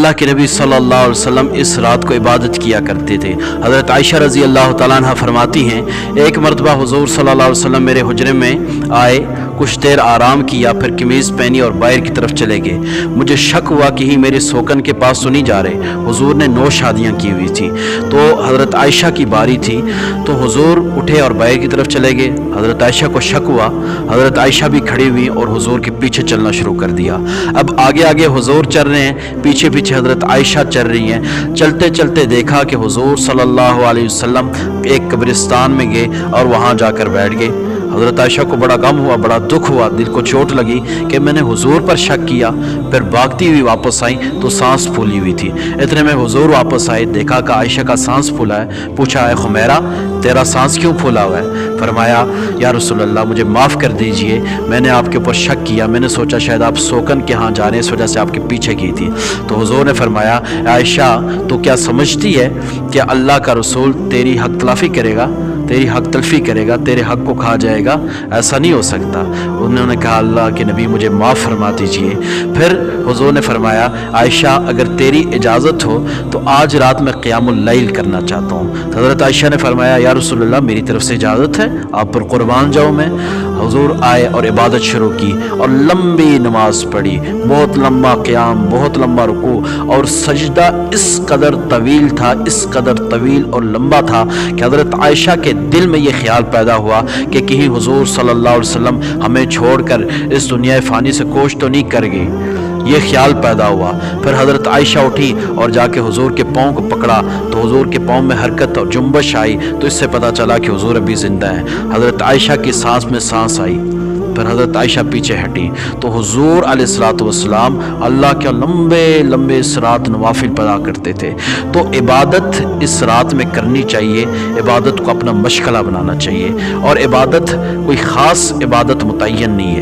अल्लाह के नबी सल्लल्लाहु अलैहि वसल्लम इस रात को इबादत किया करते थे। हज़रत आयशा रज़ी अल्लाह तआला अन्हा फरमाती हैं, एक मरतबा हुज़ूर सल्लल्लाहु अलैहि वसल्लम मेरे हुजरे में आए, कुछ देर आराम किया, फिर कमीज़ पहनी और बाहर की तरफ चले गए। मुझे शक हुआ कि ही मेरे सोकन के पास तो नहीं जा रहे। हुज़ूर ने 9 शादियाँ की हुई थी, तो हज़रत आयशा की बारी थी, तो हुज़ूर उठे और बाहर की तरफ चले गए। हज़रत आयशा को शक हुआ, हज़रत आयशा भी खड़ी हुई और हुज़ूर के पीछे चलना शुरू कर दिया। अब आगे आगे हुज़ूर चल रहे हैं, पीछे पीछे हज़रत आयशा चल रही हैं। चलते चलते देखा कि हुज़ूर सल्लल्लाहु अलैहि वसल्लम एक कब्रिस्तान में गए और वहाँ जाकर बैठ गए। हज़रत आयशा को बड़ा गम हुआ, बड़ा दुख हुआ, दिल को चोट लगी कि मैंने हुज़ूर पर शक किया। फिर भागती हुई वापस आई तो सांस फूली हुई थी। इतने में हुज़ूर वापस आए, देखा कि आयशा का सांस फूला है। पूछा, है खुमैरा, तेरा सांस क्यों फूला हुआ है? फरमाया, या रसूल अल्लाह, मुझे माफ़ कर दीजिए, मैंने आपके ऊपर शक किया, मैंने सोचा शायद आप सोकन के यहाँ जा रहे हैं, इस वजह से आपके पीछे की थी। तो हुज़ूर ने फरमाया, आयशा, तो क्या समझती है कि अल्लाह का रसूल तेरी हक तलाफ़ी करेगा, तेरी हक तलफ़ी करेगा, तेरे हक को खा जाएगा? ऐसा नहीं हो सकता। उन्होंने कहा, अल्लाह के नबी, मुझे माफ़ फरमा दीजिए। फिर हुज़ूर ने फरमाया, आयशा, अगर तेरी इजाज़त हो तो आज रात में क़ियामुल लैल करना चाहता हूँ। हज़रत आयशा ने फरमाया, या रसूल अल्लाह, मेरी तरफ से इजाज़त है, आप पर कुर्बान जाऊँ मैं। हुज़ूर आए और इबादत शुरू की और लंबी नमाज पढ़ी, बहुत लंबा क़ियाम, बहुत लंबा रुकू, और सजदा इस कदर तवील था, इस कदर तवील और लंबा था कि हज़रत आयशा के दिल में ये ख्याल पैदा हुआ कि कहीं हुज़ूर सल्लल्लाहु अलैहि वसल्लम हमें छोड़कर इस दुनिया फ़ानी से कोश तो नहीं कर गई। ये ख्याल पैदा हुआ। फिर हज़रत आयशा उठी और जाके हुज़ूर के पाँव को पकड़ा, तो हुज़ूर के पाँव में हरकत और जुम्बश आई, तो इससे पता चला कि हुज़ूर अभी ज़िंदा हैं। हज़रत आयशा की सांस में सांस आई। फिर हज़रत आयशा पीछे हटी तो हुज़ूर अलैहिस्सलातु वस्सलाम अल्लाह के लंबे लंबे इस रात नवाफिल पढ़ा करते थे। तो इबादत इस रात में करनी चाहिए, इबादत को अपना मशगला बनाना चाहिए, और इबादत कोई ख़ास इबादत मुतय्यन नहीं है।